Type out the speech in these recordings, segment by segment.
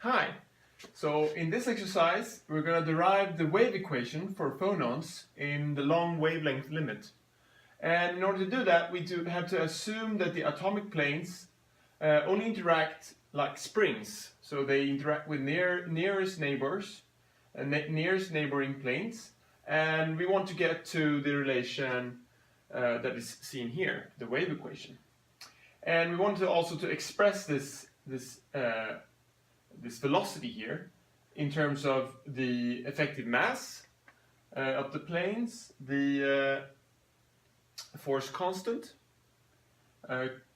Hi! So in this exercise we're going to derive the wave equation for phonons in the long wavelength limit. And in order to do that we have to assume that the atomic planes only interact like springs. So they interact with nearest neighbors, nearest neighboring planes, and we want to get to the relation that is seen here, the wave equation. And we want to also to express this velocity here in terms of the effective mass of the planes, the force constant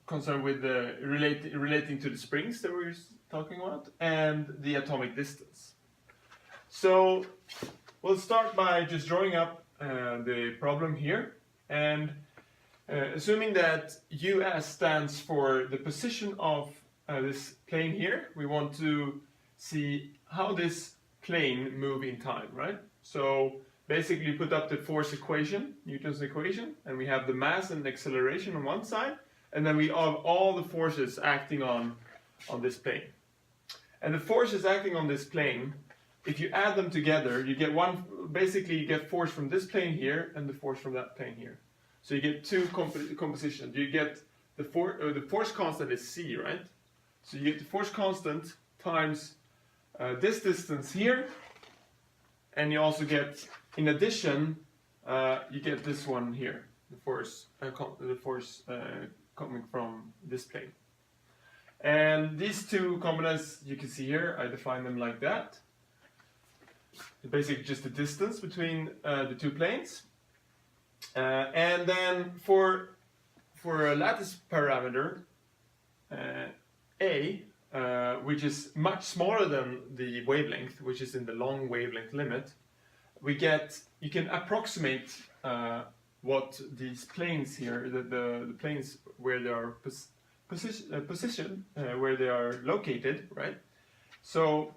concerned with the relating to the springs that we were talking about, and the atomic distance. So we'll start by just drawing up the problem here, and assuming that US stands for the position of this plane here, we want to see how this plane moves in time, right? So basically put up the force equation, Newton's equation, and we have the mass and the acceleration on one side, and then we have all the forces acting on this plane. And the forces acting on this plane, if you add them together, you get basically you get force from this plane here and the force from that plane here. So you get two compositions. You get the force constant is c, right? So you get the force constant times this distance here, and you also get, in addition, you get this one here, the force coming from this plane. And these two components you can see here, I define them like that. Basically just the distance between the two planes. And then for a lattice parameter A, which is much smaller than the wavelength, which is in the long wavelength limit, you can approximate what these planes here, the planes where they are positioned, where they are located, right? So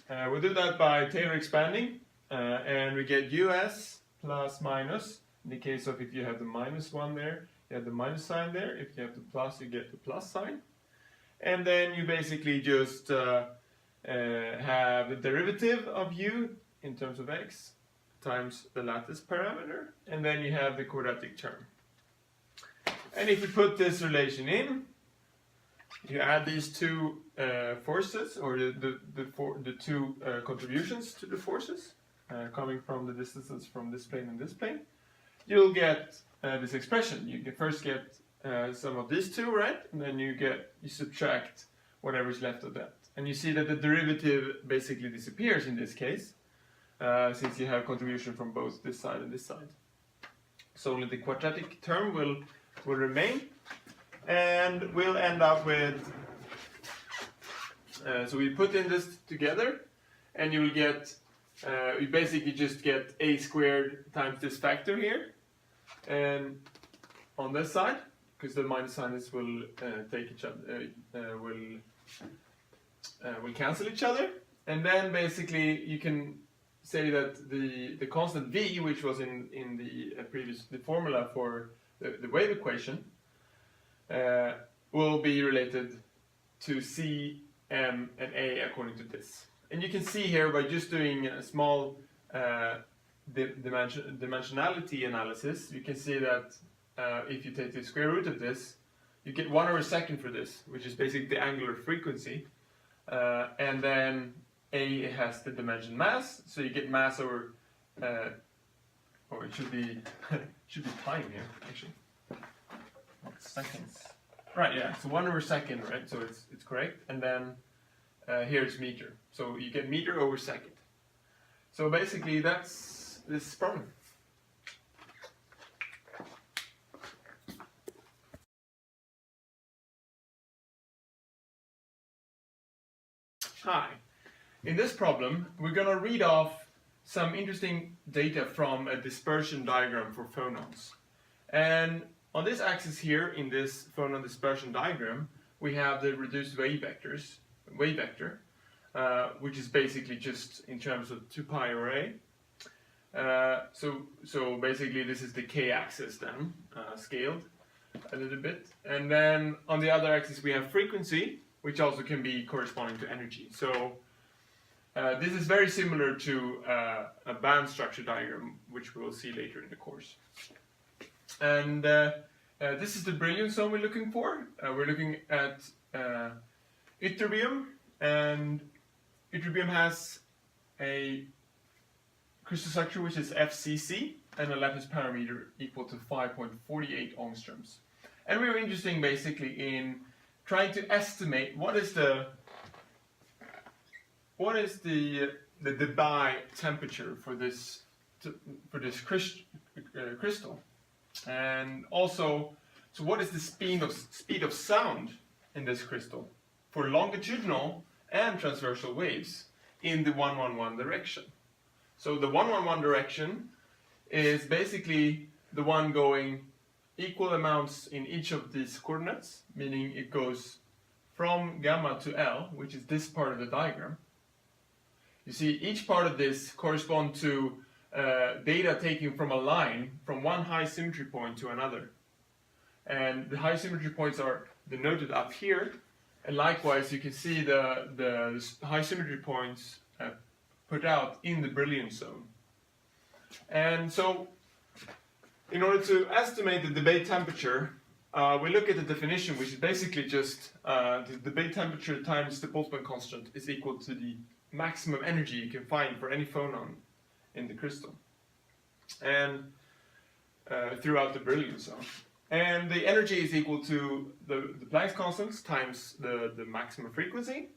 we'll do that by Taylor expanding, and we get US plus minus. In the case of if you have the minus one there, you have the minus sign there. If you have the plus, you get the plus sign. And then you basically just have the derivative of u in terms of x times the lattice parameter, and then you have the quadratic term. And if you put this relation in, you add these two forces, or the two contributions to the forces coming from the distances from this plane and this plane, you'll get this expression. You can first get some of these two, right? And then you subtract whatever is left of that. And you see that the derivative basically disappears in this case, since you have contribution from both this side and this side. So only the quadratic term will remain, and we'll end up with, so we put in this together, and you will get, you basically just get a squared times this factor here, and on this side, because the minus signs will take each other, will cancel each other, and then basically you can say that the constant v, which was in the formula for the wave equation, will be related to c, m, and a according to this. And you can see here by just doing a small dimensionality analysis, you can see that if you take the square root of this, you get 1/2 for this, which is basically the angular frequency. And then A has the dimension mass, so you get mass over, or it should be time here, actually. Seconds. Right, yeah, so 1/2, right? So it's correct. And then here it's meter. So you get meter over second. So basically that's this problem. Hi. In this problem, we're going to read off some interesting data from a dispersion diagram for phonons. And on this axis here, in this phonon dispersion diagram, we have the reduced wave vector, which is basically just in terms of 2 pi array. So basically this is the k-axis then, scaled a little bit. And then on the other axis we have frequency, which also can be corresponding to energy. So this is very similar to a band structure diagram, which we will see later in the course. And this is the Brilliant zone we're looking for. We're looking at ytterbium, and ytterbium has a crystal structure which is FCC and a lattice parameter equal to 5.48 angstroms. And we were interested basically in trying to estimate what is the Debye temperature for this crystal, and also so what is the speed of sound in this crystal for longitudinal and transversal waves in the 111 direction. So the 111 direction is basically the one going equal amounts in each of these coordinates, meaning it goes from gamma to L, which is this part of the diagram. You see, each part of this corresponds to data taken from a line from one high symmetry point to another. And the high symmetry points are denoted up here, and likewise you can see the high symmetry points put out in the Brilliant zone. And so, in order to estimate the Debye temperature, we look at the definition, which is basically just the Debye temperature times the Boltzmann constant is equal to the maximum energy you can find for any phonon in the crystal, and throughout the Brilliant zone. And the energy is equal to the Planck's constants times the maximum frequency.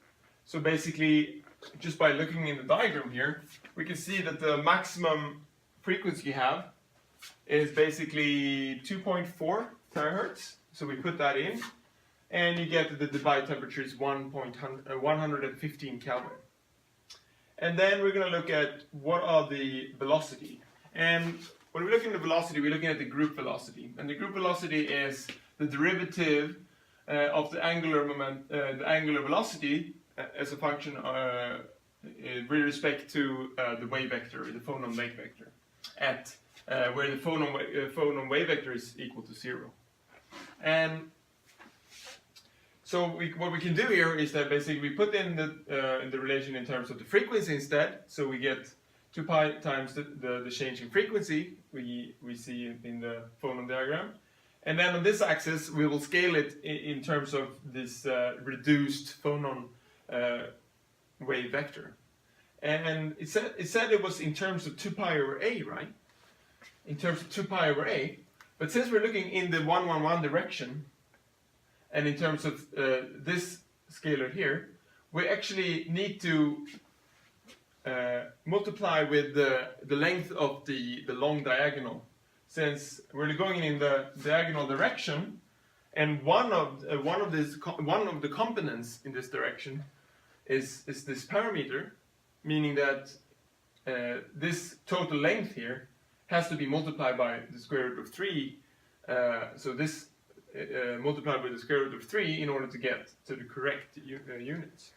So basically, just by looking in the diagram here, we can see that the maximum frequency you have is basically 2.4 terahertz. So we put that in, and you get that the Debye temperature is 115 Kelvin. And then we're going to look at what are the velocity. And when we're looking at the velocity, we're looking at the group velocity. And the group velocity is the derivative of the angular velocity as a function with respect to the wave vector, the phonon wave vector, at where the phonon wave vector is equal to 0. And so what we can do here is that basically we put in the relation in terms of the frequency instead. So we get 2 pi times the change in frequency we see in the phonon diagram. And then on this axis we will scale it in terms of this reduced phonon wave vector. And it said it was in terms of 2 pi over a, right? In terms of 2 pi over a. But since we're looking in the 111 direction, and in terms of this scalar here, we actually need to multiply with the length of the long diagonal, since we're going in the diagonal direction, and one of the components in this direction is this parameter, meaning that this total length here has to be multiplied by the square root of 3. So this multiplied with the square root of 3 in order to get to the correct units.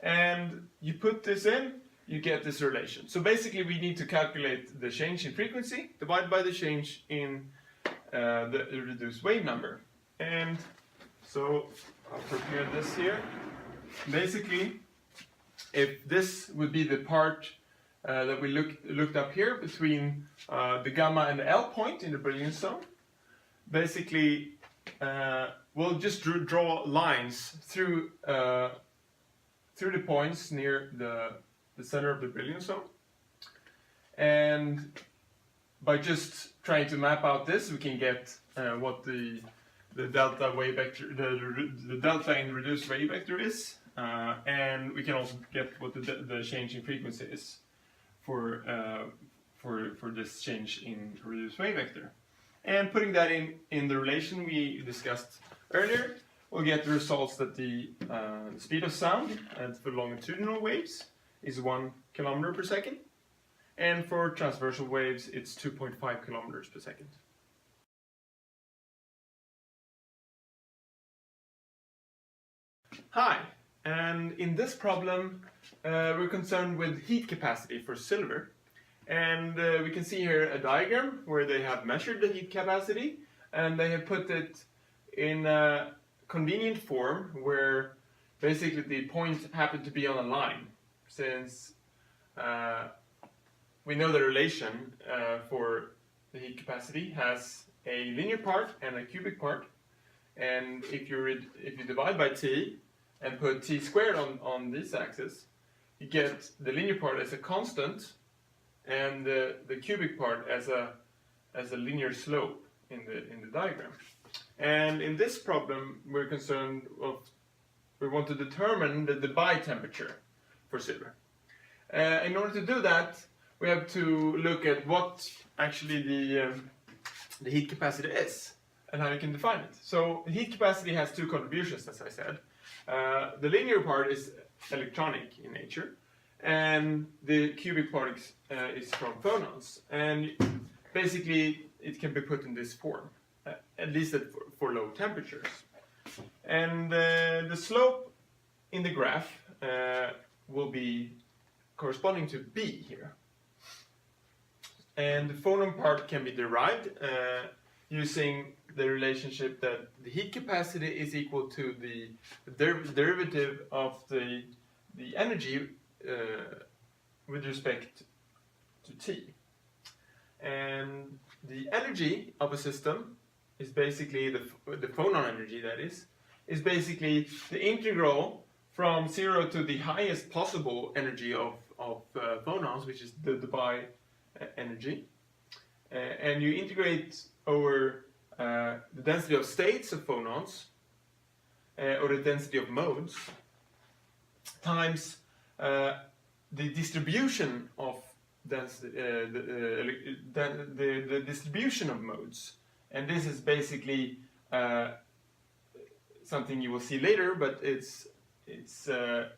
And you put this in, you get this relation. So basically we need to calculate the change in frequency divided by the change in the reduced wave number. And so I'll prepare this here. Basically, if this would be the part that we looked up here between the gamma and the L point in the Brilliant zone, basically we'll just draw lines through the points near the center of the Brilliant zone, and by just trying to map out this, we can get what the delta wave vector, the delta in reduced wave vector is, and we can also get what the change in frequency is for this change in reduced wave vector. And putting that in the relation we discussed earlier, we'll get the results that the speed of sound for longitudinal waves is 1 kilometer per second, and for transversal waves it's 2.5 kilometers per second. Hi, and in this problem we're concerned with heat capacity for silver. And we can see here a diagram where they have measured the heat capacity, and they have put it in a convenient form where basically the points happen to be on a line. since we know the relation for the heat capacity has a linear part and a cubic part, and if you divide by t and put t squared on this axis, you get the linear part as a constant and the cubic part as a linear slope in the diagram. And in this problem, we're concerned we want to determine the Debye temperature for silver. In order to do that, we have to look at what actually the heat capacity is and how you can define it. So heat capacity has two contributions, as I said. The linear part is electronic in nature, and the cubic part is from phonons. And basically, it can be put in this form, at least for low temperatures. And the slope in the graph will be corresponding to B here. And the phonon part can be derived using the relationship that the heat capacity is equal to the derivative of the energy with respect to T. And the energy of a system is basically the phonon energy, that is basically the integral from 0 to the highest possible energy of phonons, which is the Debye energy. And you integrate over the density of states of phonons, or the density of modes, times the distribution of density, the distribution of modes. And this is basically something you will see later, but it's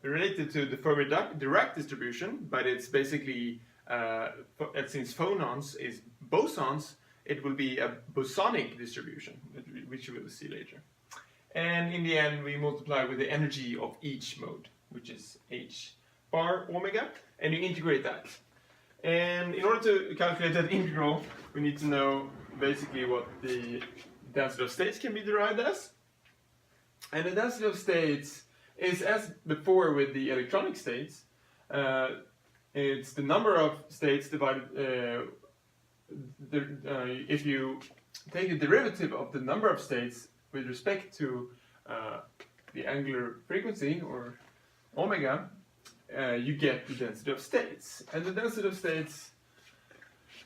related to the Fermi-Dirac distribution, but it's basically since phonons is bosons, it will be a bosonic distribution, which we will see later. And in the end, we multiply with the energy of each mode, which is h bar omega, and you integrate that. And in order to calculate that integral, we need to know basically what the density of states can be derived as. And the density of states is, as before with the electronic states, it's the number of states divided, if you take the derivative of the number of states with respect to the angular frequency, or omega, you get the density of states. And the density of states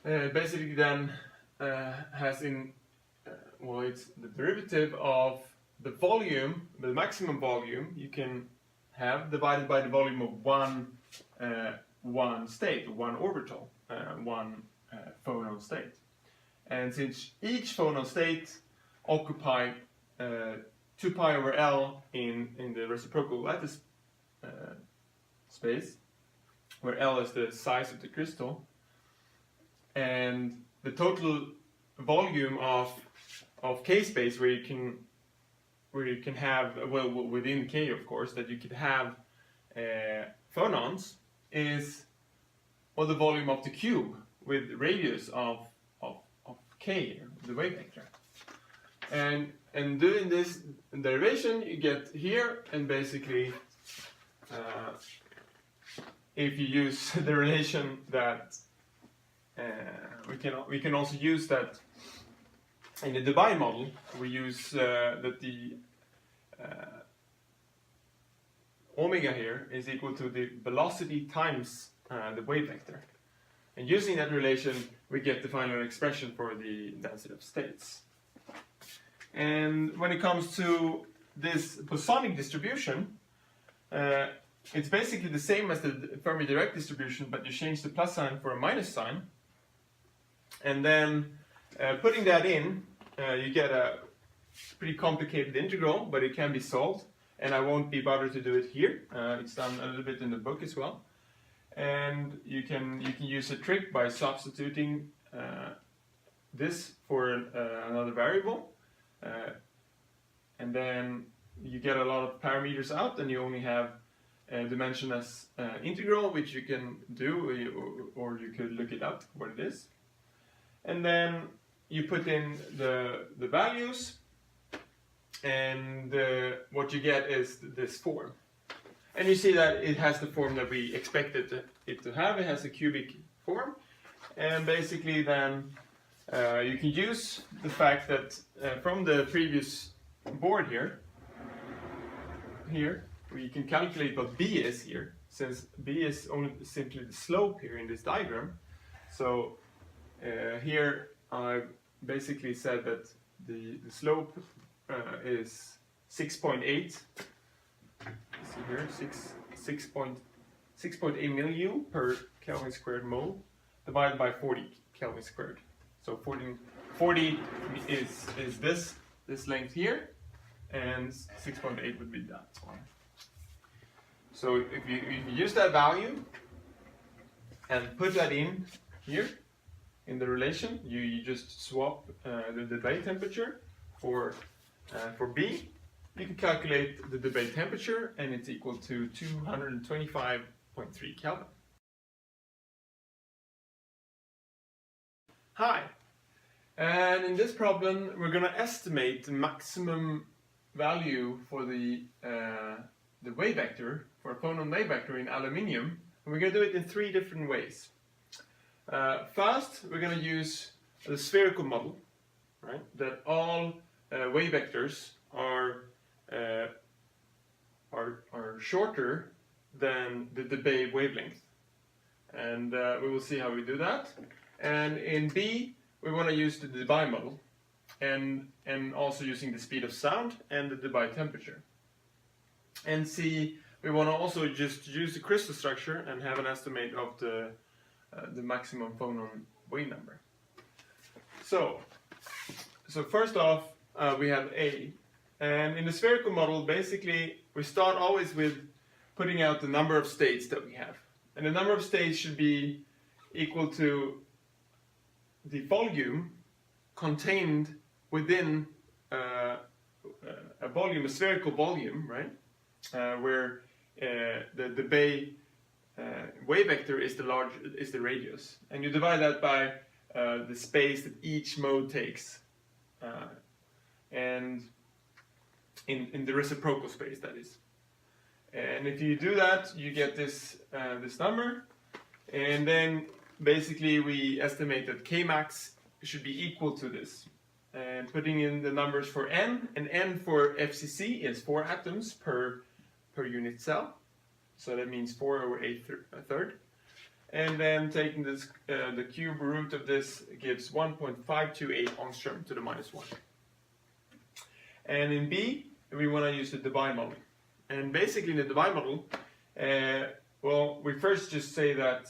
basically then has it's the derivative of the volume, the maximum volume you can have divided by the volume of one state, one orbital, one phonon state. And since each phonon state occupy 2 pi over L in the reciprocal lattice space, where L is the size of the crystal, and the total volume of K space where you can have, well, within K of course, that you could have phonons is the volume of the cube with radius of K, the wave vector. And doing this derivation, you get here, and basically if you use the relation that we can also use that in the Debye model. We use that the omega here is equal to the velocity times the wave vector. And using that relation, we get the final expression for the density of states. And when it comes to this bosonic distribution, it's basically the same as the Fermi-Dirac distribution, but you change the plus sign for a minus sign. And then putting that in, you get a pretty complicated integral, but it can be solved. And I won't be bothered to do it here. It's done a little bit in the book as well. And you can use a trick by substituting this for another variable. And then you get a lot of parameters out, and you only have dimension as integral, which you can do, or you could look it up what it is. And then you put in the values, and what you get is this form. And you see that it has the form that we expected it to have. It has a cubic form. And basically then you can use the fact that from the previous board here, we can calculate what b is here, since b is only simply the slope here in this diagram. So here I basically said that the slope is 6.8. See here, 6.8 milli per Kelvin squared mole divided by 40 Kelvin squared. So 40 is this length here, and 6.8 would be that one. So if you use that value and put that in here in the relation, you just swap the debate temperature for B. You can calculate the debate temperature, and it's equal to 225.3 Kelvin. Hi, and in this problem we're going to estimate the maximum value for the wave vector, for a phonon wave vector in aluminium, and we're going to do it in 3 different ways. First, we're going to use the spherical model, right? That all wave vectors are shorter than the Debye wavelength, and we will see how we do that. And in B, we want to use the Debye model, and also using the speed of sound and the Debye temperature. And C, we want to also just use the crystal structure and have an estimate of the maximum phonon wave number. So first off, we have A. And in the spherical model, basically, we start always with putting out the number of states that we have. And the number of states should be equal to the volume contained within a volume, a spherical volume, right? Where the Debye wave vector is the radius. And you divide that by the space that each mode takes. And in the reciprocal space, that is. And if you do that, you get this number, and then basically we estimate that Kmax should be equal to this. And putting in the numbers for N, and N for FCC is 4 atoms per unit cell, so that means 4 over a third. And then taking this, the cube root of this gives 1.528 angstrom to the minus 1. And in B, we want to use the Debye model. And basically in the Debye model, well, we first just say that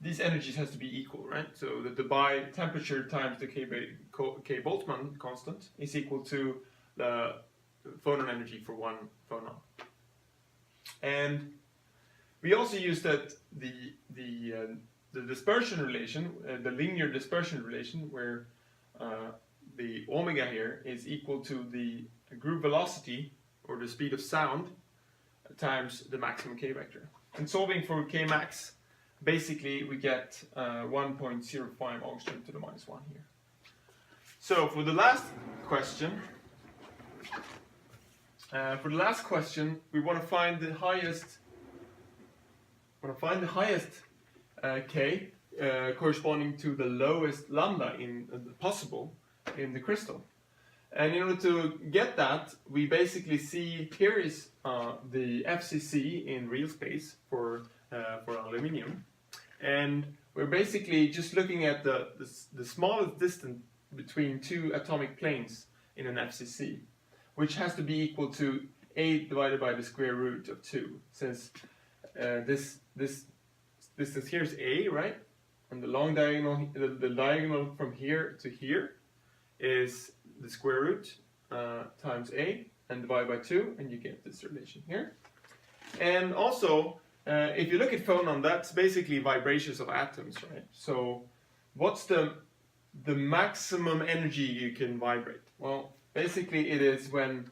these energies has to be equal, right? So the Debye temperature times the K Boltzmann constant is equal to the phonon energy for one phonon. And we also use that the dispersion relation, the linear dispersion relation, where the omega here is equal to the group velocity, or the speed of sound, times the maximum K vector. And solving for K max, basically we get 1.05 angstrom to the minus 1 here. So for the last question, we want to find the highest. K corresponding to the lowest lambda possible in the crystal. And in order to get that, we basically see here is the FCC in real space for aluminium, and we're basically just looking at the smallest distance between 2 atomic planes in an FCC, which has to be equal to A divided by the square root of 2, since this distance here is A, right? And the long diagonal, the diagonal from here to here is the square root times A, and divide by 2, and you get this relation here. And also, if you look at phonon, that's basically vibrations of atoms, right? So what's the maximum energy you can vibrate? Well, basically it is when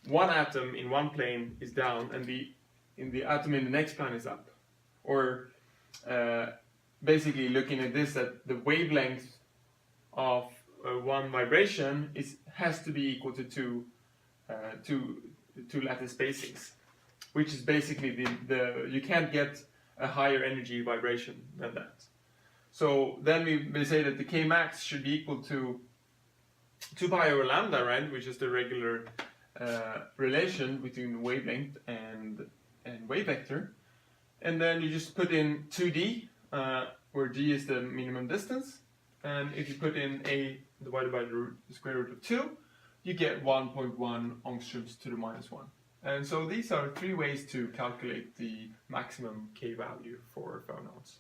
one atom in one plane is down and the atom in the next plane is up. Or basically looking at this, that the wavelength of one vibration has to be equal to two lattice spacings. which is basically you can't get a higher energy vibration than that. So then we say that the K max should be equal to 2 pi over lambda, right, which is the regular relation between wavelength and wave vector. And then you just put in 2d, where d is the minimum distance. And if you put in a divided by the square root of 2, you get 1.1 angstroms to the minus 1. And so these are 3 ways to calculate the maximum K value for phonons.